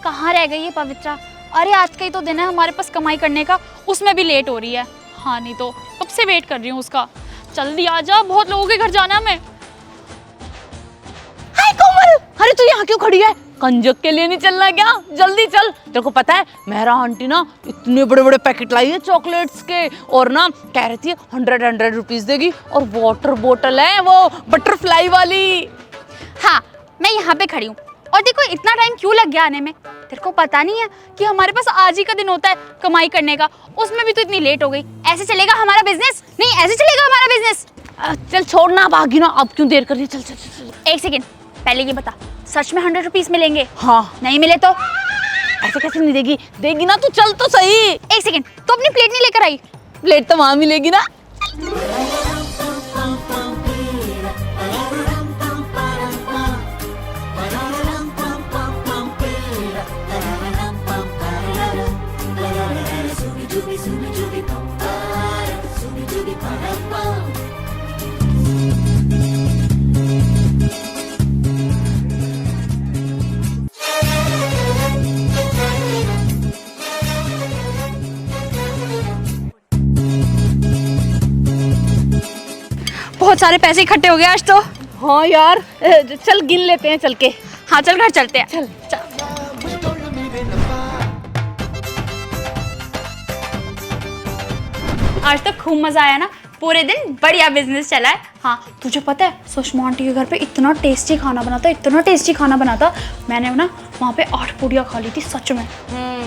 कहाँ रह गई है पवित्रा? अरे आज का ही तो दिन है हमारे पास कमाई करने का, उसमें भी लेट हो रही है। हाँ नहीं तो कब से वेट कर रही हूँ उसका। जल्दी आ जा, बहुत लोगों के घर जाना है हमें। हाय कोमल, अरे तू यहाँ क्यों खड़ी है? कंजक के लिए नहीं चलना क्या? जल्दी चल। तेरे को पता है मेहरा आंटी ना इतने बड़े बड़े पैकेट लाई है चॉकलेट्स के, और ना कह रही थी 100 रुपीज देगी, और वाटर बोतल है वो बटरफ्लाई वाली। हाँ मैं यहाँ पे खड़ी हूँ, और देखो इतना टाइम क्यों लग गया आने में? तेरे को पता नहीं है कि हमारे पास आज ही का दिन होता है कमाई करने का, उसमें भी तो इतनी लेट हो गई। ऐसे चलेगा हमारा बिजनेस? नहीं ऐसे चलेगा हमारा बिजनेस। चल छोड़ ना, भागी ना, अब क्यों देर कर रही है? चल चल चल। एक सेकेंड, पहले ये बता, सच में 100 रुपीज मिलेंगे? हाँ। नहीं मिले तो? ऐसे कैसे नहीं देगी? देगी ना, तू चल तो सही। एक सेकेंड, तो अपनी प्लेट नहीं लेकर आई? प्लेट तो वहां मिलेगी ना। बहुत सारे पैसे इकट्ठे हो गए आज तो। हाँ यार, चल गिन लेते हैं चल के। हाँ चल घर चलते हैं। चल चल। आज तो खूब मजा आया ना, पूरे दिन बढ़िया बिजनेस चला है। हाँ तुझे पता है सुषमा आंटी के घर पे इतना टेस्टी खाना बनाता, इतना टेस्टी खाना बनाता, मैंने ना वहाँ पे 8 पूड़ियाँ खा ली थी सच में।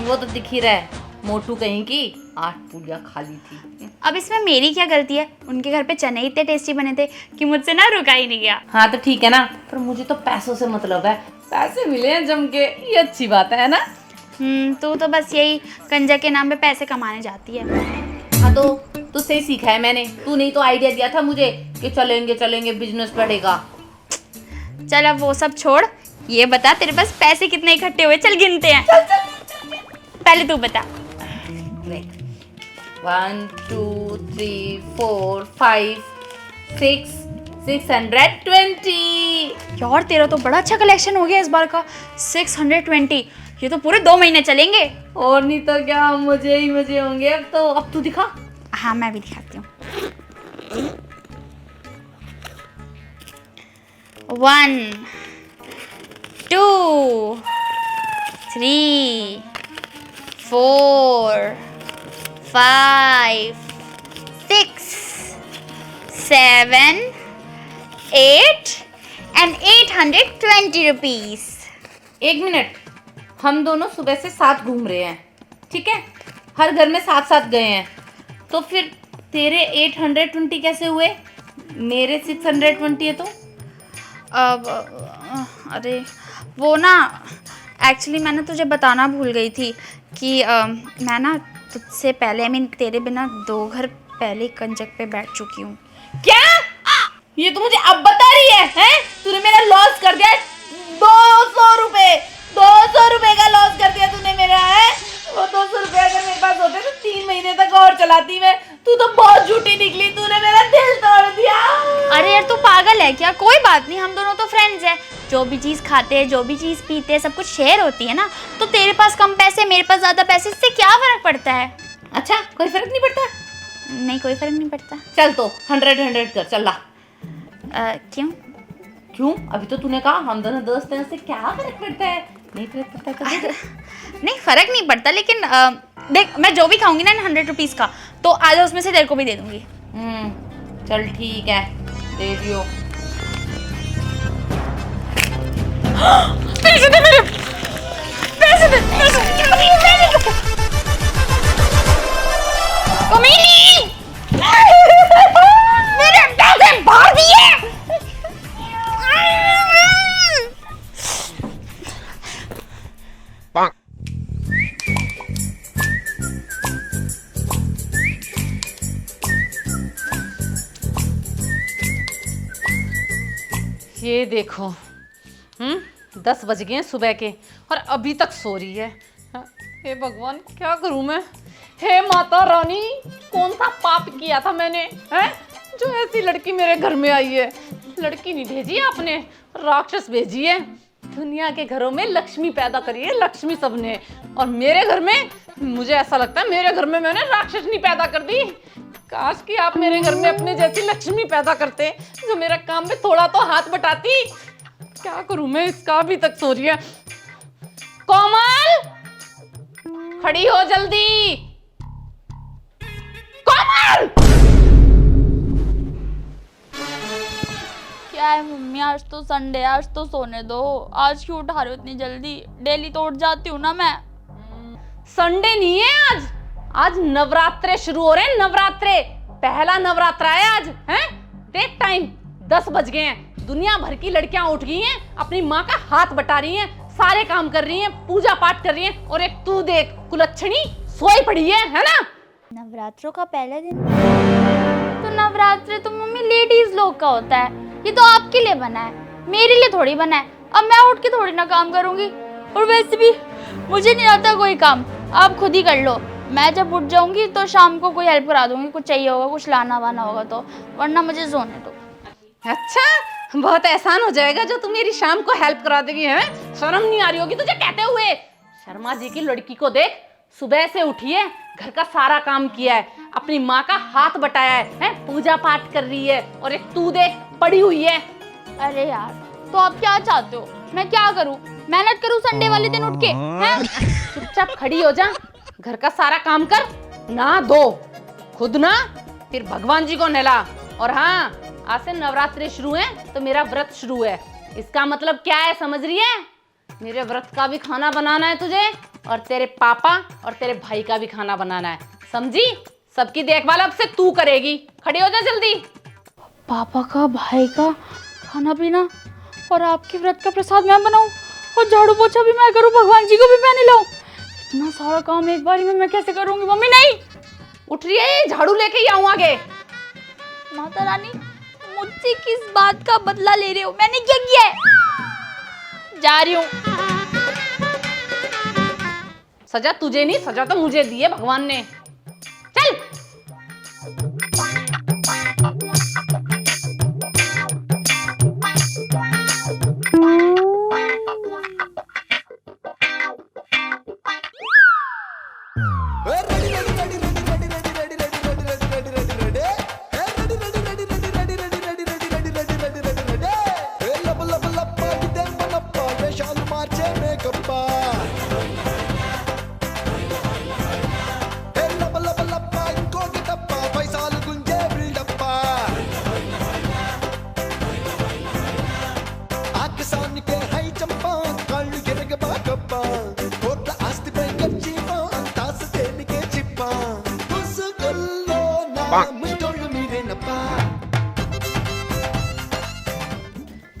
वो तो दिख ही रहा है, मोटू कहीं की 8 पूड़ियाँ खा ली थी। अब इसमें मेरी क्या गलती है? उनके घर पे चने इतने टेस्टी बने थे कि मुझसे ना रुका ही नहीं गया। हाँ तो ठीक है ना, पर मुझे तो पैसों से मतलब है, पैसे मिले हैं जम के, ये अच्छी बात है ना। तू तो बस यही कंजा के नाम पे पैसे कमाने जाती है। हाँ तो तुझसे ही सीखा है मैंने, तू नहीं तो आइडिया दिया था मुझे कि चलेंगे चलेंगे बिजनेस बढ़ेगा। चल अब वो सब छोड़, ये बता तेरे पास पैसे कितने इकट्ठे हुए? चल गिनते हैं। पहले तू बता। 1 2 3 4 5 6 620। यार तेरा तो बड़ा अच्छा कलेक्शन हो गया इस बार का, 620। ये तो पूरे 2 महीने चलेंगे। और नहीं तो क्या, मुझे ही मजे होंगे अब तो। अब तू दिखा। हाँ मैं भी दिखाती हूँ। 1 2 3 4 5 6 7 8 and 820 रुपीस। 1 मिनट, हम दोनों सुबह से साथ घूम रहे हैं, ठीक है, हर घर में साथ साथ गए हैं, तो फिर तेरे 820 कैसे हुए? मेरे 620 है तो? अब अरे वो ना एक्चुअली मैंने तुझे बताना भूल गई थी कि मैं ना तुझसे पहले, आई मीन तेरे बिना 2 घर पहले कंजक पे बैठ चुकी हूँ। क्या? ये तो मुझे अब बता रही है, हैं? तूने मेरा लॉस कर दिया 200 रुपए, 200 रुपए का लॉस कर दिया तूने मेरा, है? वो 200 रुपए अगर मेरे पास होते तो 3 महीने तक और चलाती मैं। तू तो बहुत झूठी निकली, तूने मेरा दिल तोड़ दिया। अरे यार तू पागल है क्या? कोई बात नहीं, हम दोनों तो फ्रेंड्स हैं। जो भी चीज़ खाते हैं, जो भी चीज़ पीते हैं, सब कुछ शेयर होती है ना। तो तेरे पास कम पैसे, मेरे पास ज़्यादा पैसे, इससे क्या फ़र्क पड़ता है? अच्छा, कोई फर्क नहीं पड़ता? नहीं कोई फ़र्क नहीं पड़ता। चल तो 100 कर, चल ला। क्यों? क्यों? अभी तो तूने कहा हम दोनों दोस्त हैं, उससे क्या फर्क पड़ता है? नहीं फर्क पड़ता कभी? नहीं फ़र्क नहीं पड़ता, लेकिन देख मैं जो भी खाऊंगी ना 100 रुपीज़ का, तो आधा उसमें से तेरे को भी दे दूंगी। चल ठीक है, दे दियो। पैसे दे मेरे, पैसे दे, पैसे दे। कमीनी, मेरे पैसे भर दिए। ये देखो, 10 बज गए हैं सुबह के और अभी तक सो रही है। हे भगवान, क्या करूं मैं? हे माता रानी, कौन सा पाप किया था मैंने, हैं? जो ऐसी लड़की मेरे घर में आई है। लड़की नहीं भेजी है आपने, राक्षस भेजी है। दुनिया के घरों में लक्ष्मी पैदा करी है, लक्ष्मी सबने, और मेरे घर में मुझे ऐसा लगता है मेरे घर में मैंने राक्षसनी पैदा कर दी। काश कि आप मेरे घर में अपने जैसी लक्ष्मी पैदा करते जो मेरा काम में थोड़ा तो हाथ बटाती। क्या करूं मैं, इसका अभी तक सो रही है। कोमल, खड़ी हो जल्दी। कोमल! क्या है मम्मी, आज तो संडे है, आज तो सोने दो। आज क्यों उठा रहे हो इतनी जल्दी? डेली तो उठ जाती हूँ ना मैं। संडे नहीं है आज, आज नवरात्रे शुरू हो रहे हैं। नवरात्रे, पहला नवरात्रा है आज। हैं? देख टाइम 10 बज गए हैं। दुनिया भर की लड़कियां उठ गई हैं, अपनी माँ का हाथ बटा रही हैं, सारे काम कर रही हैं, पूजा पाठ कर रही हैं, और एक तू देख कुलच्छनी सोई पड़ी है ना। नवरात्रों का पहले दिन तो नवरात्रि तो मम्मी लेडीज लोग का होता है, ये तो आपके लिए बना है, मेरे लिए थोड़ी बना है। अब मैं उठ के थोड़ी ना काम करूंगी, और वैसे भी मुझे नहीं आता कोई काम, आप खुद ही कर लो। मैं जब उठ जाऊंगी तो शाम को कोई हेल्प करा दूंगी, कुछ चाहिए होगा, कुछ लाना वाना होगा तो, वरना मुझे सोने दो। अच्छा, बहुत एहसान हो जाएगा जो तू मेरी शाम को हेल्प करा देगी। है शर्म नहीं आ रही होगी तुझे कहते हुए? शर्मा जी की लड़की को देख, सुबह से उठी है, घर का सारा काम किया है, अपनी माँ का हाथ बटाया है, पूजा पाठ कर रही है, और एक तू देख पड़ी हुई है। अरे यार, तो आप क्या चाहते हो, मैं क्या करूं? मेहनत करूं संडे वाले दिन उठ के? हैं? चुपचाप खड़ी हो जा, घर का सारा काम कर, ना धो खुद ना, फिर भगवान जी को नहला। और हाँ, आज से नवरात्रि शुरू है तो मेरा व्रत शुरू है। इसका मतलब क्या है समझ रही है? मेरे व्रत का भी खाना बनाना है तुझे, और तेरे पापा और तेरे भाई का भी खाना बनाना है, समझी? सबकी देखभाल अब से तू करेगी। खड़ी हो जा जल्दी। पापा का, भाई का खाना पीना, और आपके व्रत का प्रसाद मैं बनाऊं, और झाड़ू पोछा भी मैं करूं, भगवान जी को भी मैं नहलाऊं। इतना सारा काम एक बार में मैं कैसे करूंगी? मम्मी नहीं उठ रही है, झाड़ू लेके ही आऊं आगे। माता रानी, मुझसे किस बात का बदला ले रहे हो? मैंने क्या किया है? जा रही हूँ। सजा तुझे नहीं, सजा तो मुझे दी है भगवान ने। चल।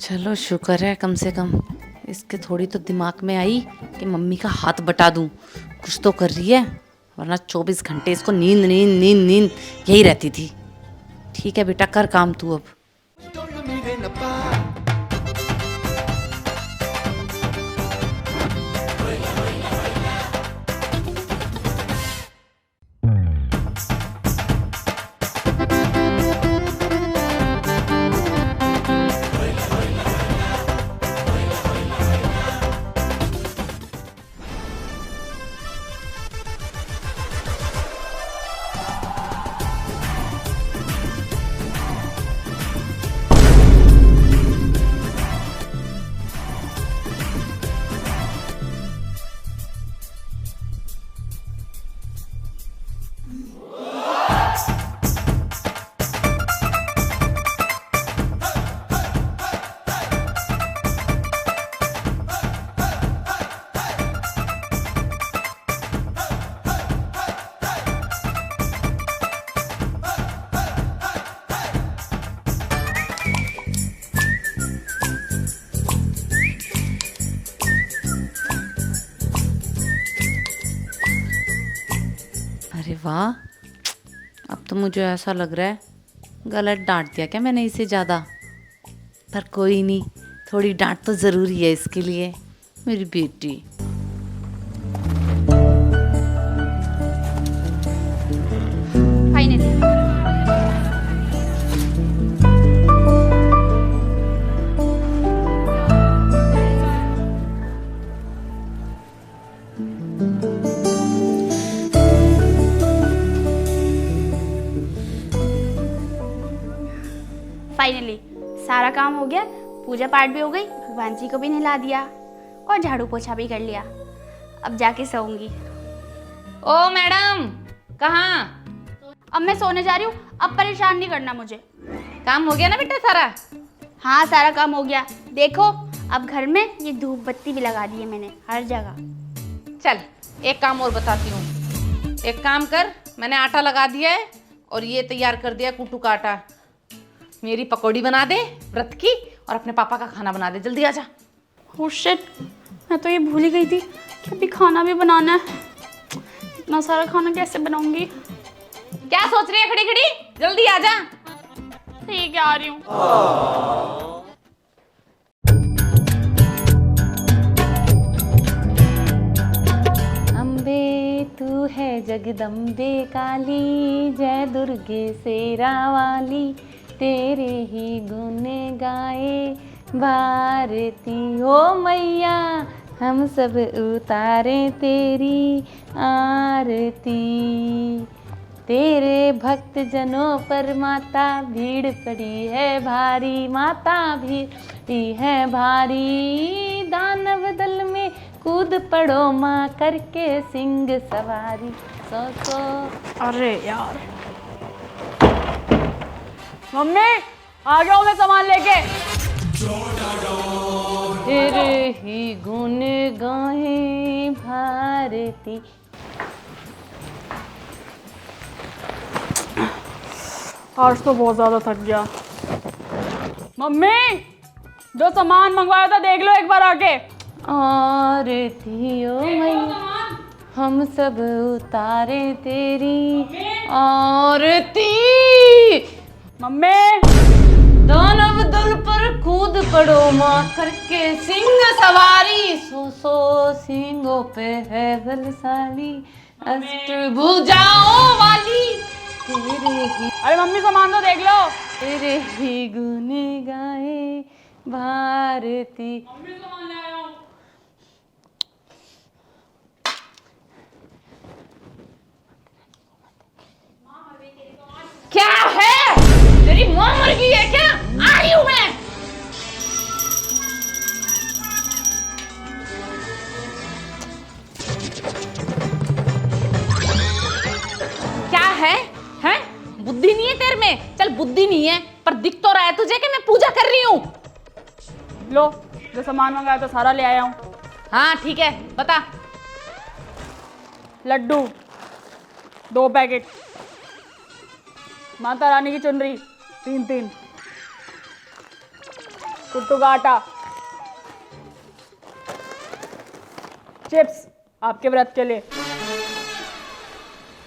चलो शुक्र है कम से कम इसके थोड़ी तो दिमाग में आई कि मम्मी का हाथ बटा दूं। कुछ तो कर रही है, वरना 24 घंटे इसको नींद नींद नींद नींद यही रहती थी। ठीक है बेटा, कर काम तू अब। अरे वाह, अब तो मुझे ऐसा लग रहा है गलत डांट दिया क्या मैंने इसे ज़्यादा। पर कोई नहीं, थोड़ी डांट तो ज़रूरी है इसके लिए, मेरी बेटी। फाइनली सारा काम हो गया, पूजा पाठ भी हो गई, भगवान जी को भी नहला दिया और झाड़ू पोछा भी कर लिया। अब जाके सोऊंगी। ओ मैडम, कहाँ? अब मैं सोने जा रही हूँ, अब परेशान नहीं करना मुझे। काम हो गया ना बेटा सारा? हाँ सारा काम हो गया। देखो अब घर में ये धूप बत्ती भी लगा दी है मैंने हर जगह। चल एक काम और बताती हूँ। एक काम कर, मैंने आटा लगा दिया है और ये तैयार कर दिया कुट्टू का आटा। मेरी पकौड़ी बना दे व्रत की और अपने पापा का खाना बना दे, जल्दी आजा। ओह शिट, मैं तो ये भूल ही गई थी कि अभी खाना भी बनाना है। इतना सारा खाना कैसे बनाऊंगी? क्या सोच रही है खड़ी खड़ी? जल्दी आजा। ठीक है आ रही हूँ। अम्बे तू है जगदम्बे काली, जय दुर्गे शेरा वाली, तेरे ही गुण गाए भारती हो मैया, हम सब उतारे तेरी आरती। तेरे भक्त जनों पर माता भीड़ पड़ी है भारी, माता भीड़ पड़ी है भारी, दानव दल में कूद पड़ो माँ करके सिंह सवारी। सो अरे यार मम्मी, आ गया हूँ मैं सामान लेके। तेरे ही गुण गाए भारती। आज तो बहुत ज्यादा थक गया। मम्मी, जो सामान मंगवाया था देख लो एक बार आके। आरती ओ मैया, हम सब उतारे तेरी आरती। मम्मी, दानव दल पर कूद पड़ो माँ करके सिंह सवारी, सो सिंहों पे है बलशाली, अष्टभुजाओं वाली, तेरे ही अरे मम्मी सामान तो देख लो। तेरे ही गुण गाए भारती। क्या है? तेरी माँ मर गई है क्या? आ रही हूँ मैं। क्या है? हैं? बुद्धि नहीं है तेरे में? चल बुद्धि नहीं है पर दिख तो रहा है तुझे कि मैं पूजा कर रही हूँ। लो, जो सामान मंगाया था सारा ले आया हूँ। हाँ ठीक है, बता। लड्डू 2 पैकेट, माता रानी की चुनरी 3 कुट्टू का आटा, चिप्स आपके व्रत के लिए,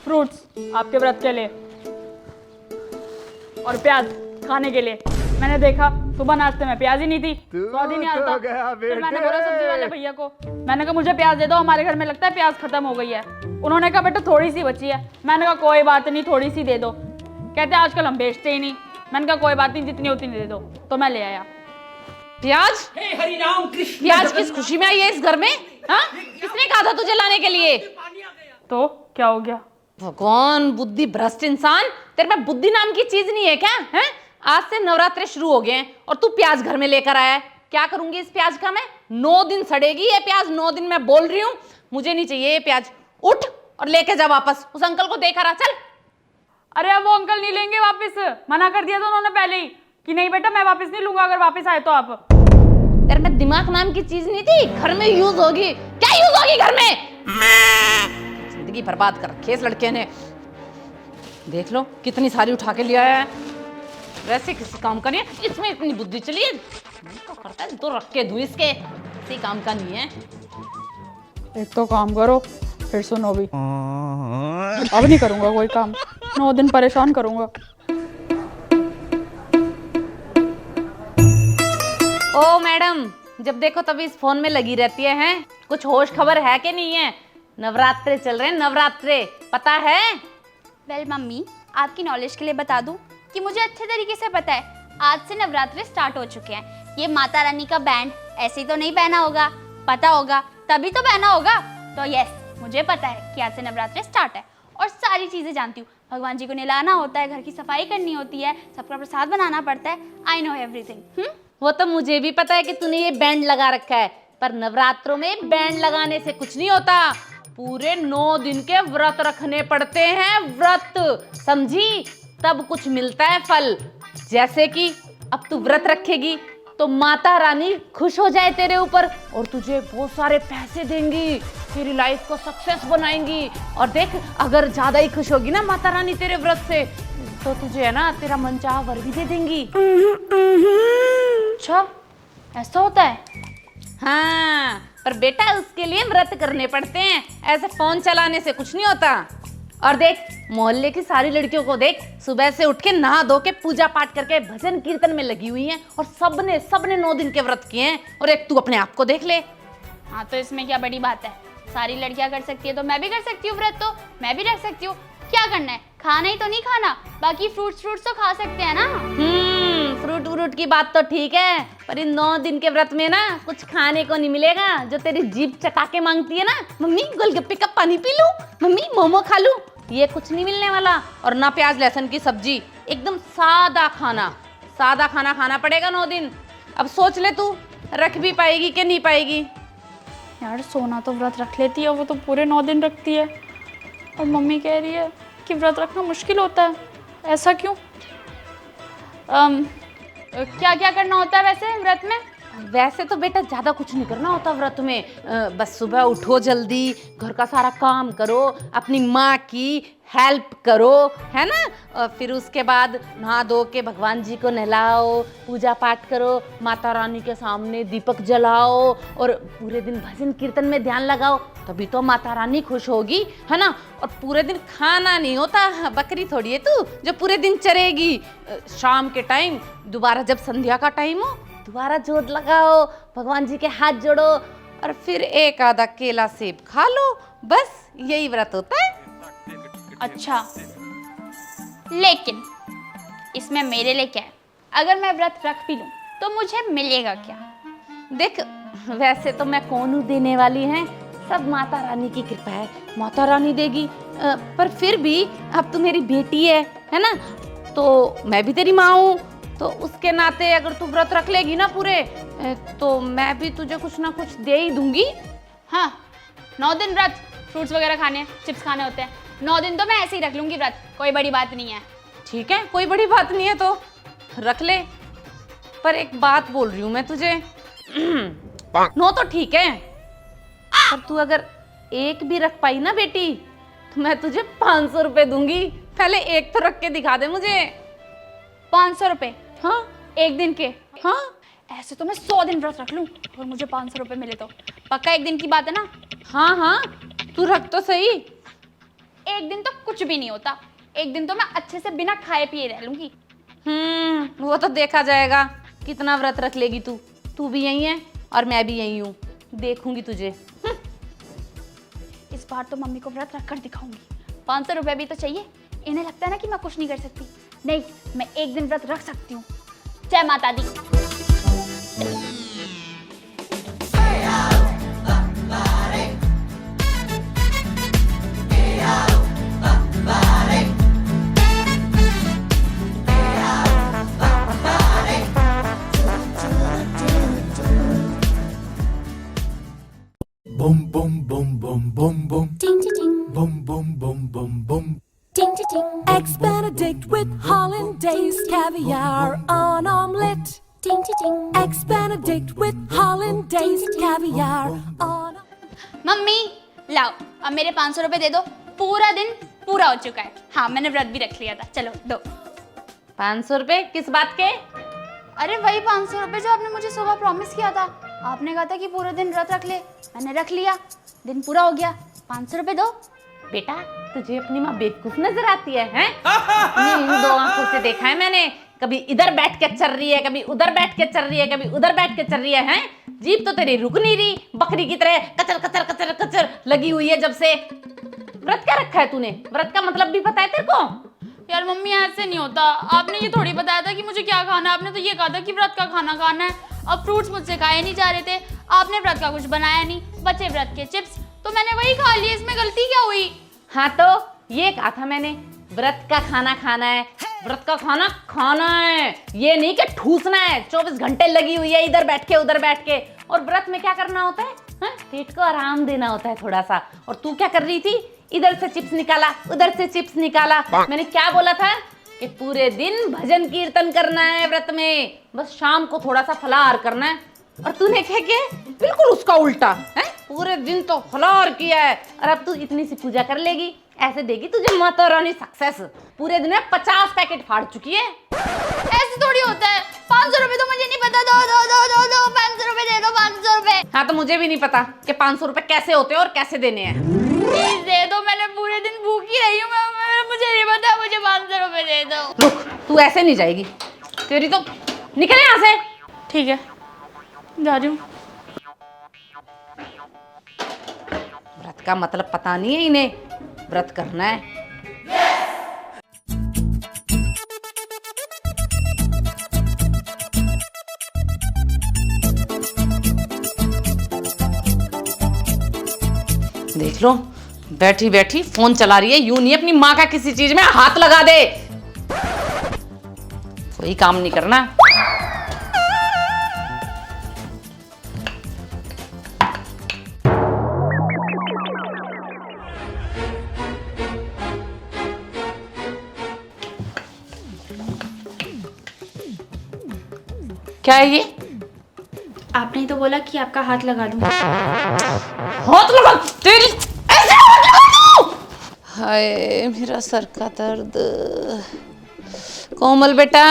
फ्रूट्स आपके व्रत के लिए और प्याज खाने के लिए। मैंने देखा सुबह नाश्ते में प्याज ही नहीं थी, स्वाद ही नहीं आता। फिर मैंने बोला सब्जी वाले भैया को, मैंने कहा मुझे प्याज दे दो, हमारे घर में लगता है प्याज खत्म हो गई है। उन्होंने कहा बेटा थोड़ी सी बची है। मैंने कहा कोई बात नहीं, थोड़ी सी दे दो। कहते हैं आजकल हम बेचते ही नहीं। मैंने कहा कोई बात नहीं, जितनी उतनी दे दो। तो मैं ले आया प्याज। हरि राम कृष्ण। प्याज किस खुशी में आई है इस घर में? हाँ, किसने कहा था तुझे लाने के लिए? तो क्या हो गया? भगवान, बुद्धि भ्रष्ट इंसान, तेरे में बुद्धि नाम की चीज नहीं है क्या? हैं? आज से नवरात्रे शुरू हो गए हैं और तू प्याज घर में लेकर आया है। क्या करूंगी इस प्याज का मैं? 9 दिन सड़ेगी ये प्याज, 9 दिन मैं बोल रही हूँ। मुझे नहीं चाहिए ये प्याज। उठ और लेके जा वापस। उस अंकल को देखा रहा, चल। अरे अब वो अंकल नहीं लेंगे वापस, मना कर दिया था उन्होंने पहले ही कि नहीं बेटा मैं वापस नहीं लूंगा, अगर वापस आए तो आप। तेरे में दिमाग नाम की चीज नहीं थी? घर में यूज होगी। क्या यूज होगी घर में? जिंदगी बर्बाद कर रखी है इस लड़के ने। देख लो कितनी सारी उठा के लिया है, वैसे किसी काम का नहीं है। इसमें इतनी बुद्धि चली है, तो करता है तो रख के दूं इसके, किसी काम का नहीं है। एक तो काम करो फिर सुनो भी। अब नहीं करूंगा कोई काम, 9 दिन परेशान करूंगा। ओ मैडम, जब देखो तभी इस फोन में लगी रहती है, हैं? कुछ होश खबर है कि नहीं है? नवरात्रे चल रहे हैं, नवरात्रे, पता है? वेल मम्मी, आपकी नॉलेज के लिए बता दूं कि मुझे अच्छे तरीके से पता है। आज से नवरात्रे स्टार्ट हो चुके हैं। ये माता रानी का बैंड ऐसे ही तो नहीं पहना होगा, पता होगा तभी तो पहना होगा। तो यस, मुझे पता है कि आज से नवरात्रे स्टार्ट है और सारी चीजें जानती हूँ। भगवान जी को नहलाना होता है, घर की सफाई करनी होती है, सबका प्रसाद बनाना पड़ता है। I know everything. वो तो मुझे भी पता है कि तूने ये बैंड लगा रखा है, पर नवरात्रों में बैंड लगाने से कुछ नहीं होता। पूरे 9 दिन के व्रत रखने पड़ते हैं, व्रत, समझी? तब कुछ मिलता है फल। जैसे कि अब तू व्रत रखेगी तो माता रानी खुश हो जाए तेरे ऊपर और तुझे बहुत सारे पैसे देंगी, तेरी लाइफ को सक्सेस बनाएंगी। और देख, अगर ज्यादा ही खुश होगी ना माता रानी तेरे व्रत से, तो तुझे है ना तेरा मनचाहा वर भी दे देंगी। अच्छा, ऐसा होता है? हाँ, पर बेटा उसके लिए व्रत करने पड़ते हैं, ऐसे फोन चलाने से कुछ नहीं होता। और देख, मोहल्ले की सारी लड़कियों को देख, सुबह से उठ के नहा धो के पूजा पाठ करके भजन कीर्तन में लगी हुई हैं, और सबने 9 दिन के व्रत किए हैं। और एक तू अपने आप को देख ले। हाँ, तो इसमें क्या बड़ी बात है? सारी लड़कियां कर सकती है तो मैं भी कर सकती हूँ व्रत, तो मैं भी रख सकती हूँ। क्या करना है? खाना ही तो नहीं खाना, बाकी फ्रूट्स तो खा सकते हैं ना। फ्रूट की बात तो ठीक है, पर इन 9 दिन के व्रत में ना कुछ खाने को नहीं मिलेगा जो तेरी जीभ चटा के मांगती है ना। मम्मी गोलगप्पे का पानी पी लूं, मम्मी मोमो खा लूं, ये कुछ नहीं मिलने वाला। और ना प्याज लहसुन की सब्जी, एकदम सादा खाना खाना पड़ेगा 9 दिन। अब सोच ले तू रख भी पाएगी कि नहीं पाएगी। यार, सोना तो व्रत रख लेती है, वो तो पूरे 9 दिन रखती है, और मम्मी कह रही है कि व्रत रखना मुश्किल होता है। ऐसा क्यों? क्या क्या करना होता है वैसे व्रत में? वैसे तो बेटा ज़्यादा कुछ नहीं करना होता व्रत में। बस सुबह उठो जल्दी, घर का सारा काम करो, अपनी माँ की हेल्प करो, है ना। और फिर उसके बाद नहा धो के भगवान जी को नहलाओ, पूजा पाठ करो, माता रानी के सामने दीपक जलाओ, और पूरे दिन भजन कीर्तन में ध्यान लगाओ, तभी तो माता रानी खुश होगी, है ना। और पूरे दिन खाना नहीं होता, बकरी थोड़ी है तू जो पूरे दिन चरेगी। शाम के टाइम दोबारा जब संध्या का टाइम हो, दोबारा जोत लगाओ, भगवान जी के हाथ जोड़ो, और फिर एक आधा केला सेब खा लो। बस यही व्रत होता है। अच्छा, लेकिन इसमें मेरे लिए क्या है? अगर मैं व्रत रख भी लूं तो मुझे मिलेगा क्या? देख, वैसे तो मैं कौन हूँ देने वाली है, सब माता रानी की कृपा है, माता रानी देगी। पर फिर भी अब तू मेरी बेटी है ना, तो मैं भी तेरी माँ हूँ, तो उसके नाते अगर तू व्रत रख लेगी ना पूरे, तो मैं भी तुझे कुछ ना कुछ दे ही दूंगी। हाँ, 9 दिन व्रत, फ्रूट्स वगैरह खाने, चिप्स खाने होते हैं। 9 दिन तो मैं ऐसे ही रख लूंगी व्रत, कोई बड़ी बात नहीं है। ठीक है, कोई बड़ी बात नहीं है तो रख ले। पर एक बात बोल रही हूँ मैं तुझे, 9 तो ठीक है, पर तू अगर एक भी रख पाई ना बेटी, तो मैं तुझे 500 रुपए दूंगी। पहले एक तो रख के दिखा दे मुझे। 500 रुपए? हाँ, एक दिन के? हाँ। ऐसे तो मैं 100 दिन व्रत रख लूं और मुझे 500 रुपए मिले तो पक्का एक दिन की बात है ना? हाँ, तू रख तो सही। एक दिन तो कुछ भी नहीं होता, एक दिन तो मैं अच्छे से बिना खाए पिए रह लूंगी। वो तो देखा जाएगा कितना व्रत रख लेगी तू। तू भी यही है और मैं भी यही हूँ, देखूंगी तुझे। इस बार तो मम्मी को व्रत रख कर दिखाऊंगी। 500 रुपए भी तो चाहिए। इन्हें लगता है ना कि मैं कुछ नहीं कर सकती। नहीं, मैं एक दिन व्रत रख सकती हूँ। जय माता दी। Boom boom boom boom boom boom. Ding ding ding. Boom boom boom boom boom. Ding ding ding. Eggs Benedict with hollandaise, caviar on omelette. Ding ding ding. Eggs Benedict with hollandaise, caviar on. Mummy लाओ, अब मेरे 500 रुपए दे दो। पूरा दिन पूरा हो चुका है। हाँ, मैंने व्रत भी रख लिया था। चलो दो। 500 रुपए किस बात के? अरे वही 500 रुपए जो आपने मुझे सुबह प्रॉमिस किया था। आपने कहा था कि पूरे दिन व्रत रख ले, मैंने रख लिया, दिन पूरा हो गया। 500 रुपए दो। बेटा, तुझे अपनी माँ बेवकूफ नजर आती है, हैं? अपनी इन 2 आंखों से देखा है मैंने, कभी इधर बैठ के चल रही है, कभी उधर बैठ के चल रही है, कभी उधर बैठ के चल रही है, हैं? जीभ तो तेरी रुक नहीं रही, बकरी की तरह कचर कचर कचर कचर लगी हुई है जब से। व्रत क्या रखा है तूने? व्रत का मतलब भी पता है तेरे को? यार मम्मी, ऐसे नहीं होता। आपने ये थोड़ी बताया था कि मुझे क्या खाना है। आपने तो ये कहा था कि व्रत का खाना खाना है। अब फ्रूट्स मुझसे खाए नहीं जा रहे थे, आपने व्रत का कुछ बनाया नहीं, बचे व्रत के चिप्स, तो मैंने वही खा लिए। इसमें गलती क्या हुई? हाँ, तो ये कहा था मैंने, व्रत का खाना खाना है, व्रत का खाना खाना है, ये नहीं कि ठूसना है। 24 घंटे लगी हुई है इधर बैठ के उधर बैठ के। और व्रत में क्या करना होता है? पेट को आराम देना होता है थोड़ा सा। और तू क्या कर रही थी? इधर से चिप्स निकाला, उधर से चिप्स निकाला। मैंने क्या बोला था कि पूरे दिन भजन कीर्तन करना है व्रत में, बस शाम को थोड़ा सा फलाहार करना है। और तूने क्या किया? बिल्कुल उसका उल्टा है। पूरे दिन तो फलाहार किया है और अब तू इतनी सी पूजा कर लेगी, ऐसे देगी तुझे माता रानी सक्सेस। पूरे दिन में 50 पैकेट फाड़ चुकी है। ऐसे थोड़ी होता है। 500 रुपए तो मुझे नहीं पता। दो 500 रुपए दे दो, 500 रुपए। हाँ तो मुझे भी नहीं पता कि 500 रुपए कैसे होते हैं और कैसे देने हैं। प्लीज दे दो, मैंने पूरे दिन भूखी रही हूँ। मुझे नहीं पता, मुझे 500 रुपए दे दो। रुक, तू ऐसे नहीं जाएगी, तेरी तो निकल यहाँ से। ठीक है, जा रही हूँ। व्रत का मतलब पता नहीं है इन्हें, व्रत करना है। देख लो, बैठी बैठी फोन चला रही है। यूं नहीं अपनी माँ का किसी चीज में हाथ लगा दे, कोई काम नहीं करना। क्या है ये? आपने ही तो बोला कि आपका हाथ लगा दूं। हाथ लगा तेरी, ऐसे हाथ लगा दूं। हाय मेरा सर का दर्द। कोमल बेटा,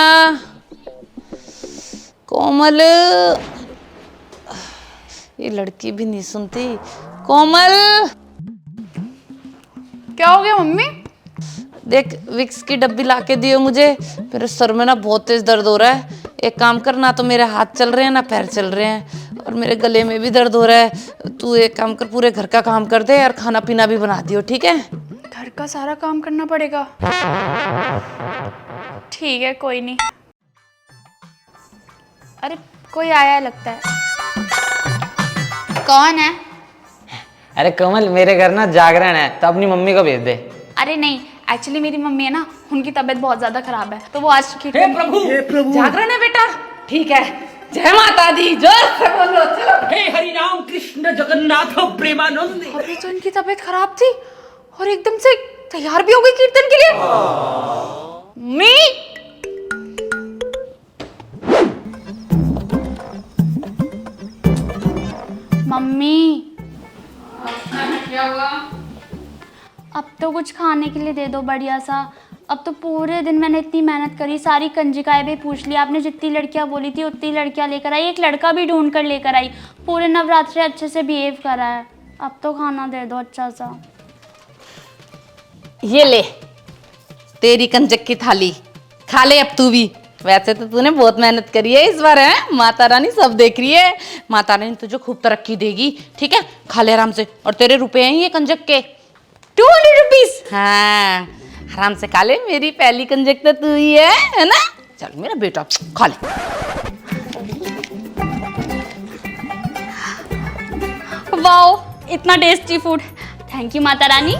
कोमल, ये लड़की भी नहीं सुनती। कोमल, क्या हो गया मम्मी? देख विक्स की डब्बी लाके दियो मुझे, मेरे सर में ना बहुत तेज दर्द हो रहा है। एक काम कर, ना तो मेरे हाथ चल रहे हैं ना पैर चल रहे हैं, और मेरे गले में भी दर्द हो रहा है। तू एक काम कर, पूरे घर का काम कर दे और खाना पीना भी बना दियो, ठीक है? घर का सारा काम करना पड़ेगा? ठीक है, कोई नहीं। अरे कोई आया है लगता है। कौन है? अरे कमल, मेरे घर ना जागरण है तो अपनी मम्मी को भेज दे। अरे नहीं, एक्चुअली मेरी मम्मी है ना, उनकी तबीयत बहुत ज्यादा खराब है, तो वो आज हे प्रभु, जागरण है बेटा? ठीक है, जय माता दी, जोर से बोलो, चलो। हे हरि राम कृष्ण जगन्नाथ प्रेमानंद। अभी तो इनकी तबीयत खराब थी और एकदम से तैयार भी हो गई कीर्तन के लिए। मम्मी, मम्मी, क्या हुआ? अब तो कुछ खाने के लिए दे दो बढ़िया सा। अब तो पूरे दिन मैंने इतनी मेहनत करी, सारी कंजिकाएं भी पूछ ली, आपने जितनी लड़कियां बोली थी उतनी लड़कियां लेकर आई, एक लड़का भी ढूंढ कर लेकर आई, पूरे नवरात्रे अच्छे से बिहेव करा है। अब तो खाना दे दो अच्छा सा। ये ले तेरी कंजक की थाली, खा ले अब तू भी। वैसे तो तूने बहुत मेहनत करी है इस बार, है माता रानी सब देख रही है। माता रानी तुझे खूब तरक्की देगी, ठीक है? खा ले आराम से। और तेरे रुपए हैं ये कंजक के 200 रुपीज। हाँ आराम से खा ले, मेरी पहली कंजक तो तू ही है ना? चल मेरा बेटा खा ले। वाओ, इतना tasty food, thank you Mata Rani.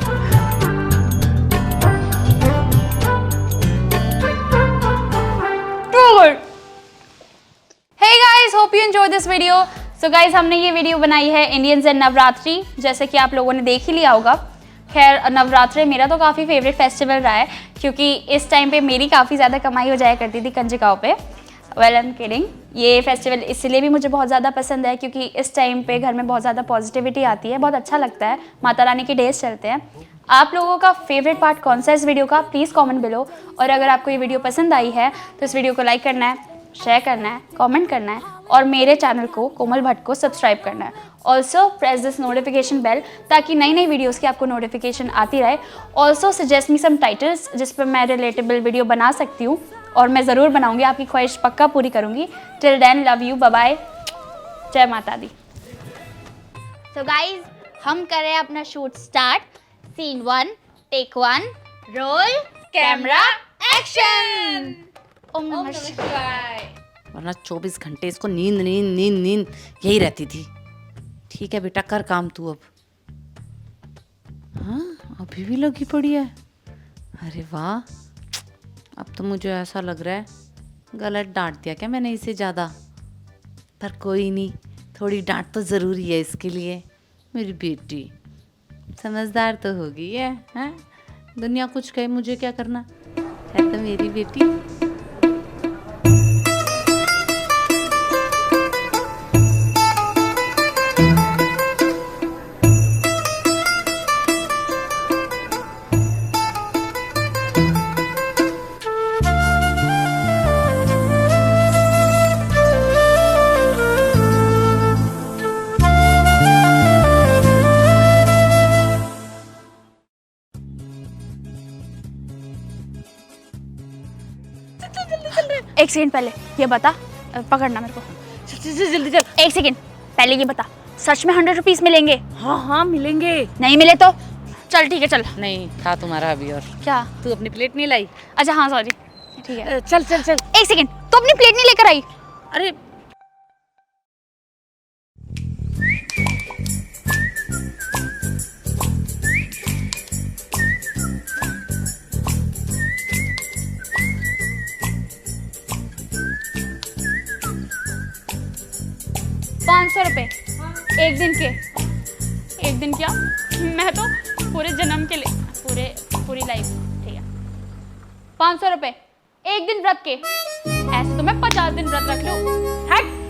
Hey guys, hope you enjoyed this video. So guys, हमने ये वीडियो बनाई है इंडियंस एंड नवरात्रि, जैसे कि आप लोगों ने देख ही लिया होगा। खैर नवरात्रि मेरा तो काफ़ी फेवरेट फेस्टिवल रहा है, क्योंकि इस टाइम पे मेरी काफ़ी ज़्यादा कमाई हो जाया करती थी कंजिकाओं पे। Well I am kidding. ये फेस्टिवल इसलिए भी मुझे बहुत ज़्यादा पसंद है क्योंकि इस टाइम पे घर में बहुत ज़्यादा पॉजिटिविटी आती है, बहुत अच्छा लगता है, माता रानी के डेज चलते हैं। आप लोगों का फेवरेट पार्ट कौन सा है इस वीडियो का, प्लीज़ कमेंट बिलो। और अगर आपको ये वीडियो पसंद आई है तो इस वीडियो को लाइक करना है, शेयर करना है, कमेंट करना है और मेरे चैनल को कोमल भट्ट को सब्सक्राइब करना है। Also press this notification bell ताकि नई नई वीडियोस की आपको नोटिफिकेशन आती रहे। Also suggest me some titles जिस पर मैं रिलेटेबल वीडियो बना सकती हूँ, और मैं ज़रूर बनाऊँगी, आपकी ख्वाहिश पक्का पूरी करूँगी। Till then love you, bye bye, जय माता दी। तो गाइज हम करें अपना shoot start. Scene 1 take 1 roll camera action. ओम नमः शिवाय। वरना 24 घंटे इसको नींद नींद नींद नींद यही रहती थी। ठीक है बेटा, कर काम तू अब। हाँ अभी भी लगी पड़ी है। अरे वाह, अब तो मुझे ऐसा लग रहा है गलत डांट दिया क्या मैंने इसे ज़्यादा। पर कोई नहीं, थोड़ी डांट तो ज़रूरी है इसके लिए। मेरी बेटी समझदार तो होगी है? दुनिया कुछ कहे मुझे क्या करना है, तो मेरी बेटी। एक सेकंड पहले ये बता, पकड़ना मेरे को। जल्दी चल। एक सेकंड पहले ये बता, सच में 100 रुपीज मिलेंगे? हाँ मिलेंगे। नहीं मिले तो चल ठीक है चल। नहीं था तुम्हारा अभी। और क्या? तू अपनी प्लेट नहीं लाई? अच्छा हाँ सॉरी, ठीक है। चल चल चल। एक सेकंड, तो अपनी प्लेट नहीं लेकर आई? अरे ₹500 एक दिन के? एक दिन क्या, मैं तो पूरे जन्म के लिए, पूरी लाइफ। ठीक है, ₹500 एक दिन व्रत के। ऐसे तो मैं 50 दिन व्रत रख लूं। हट।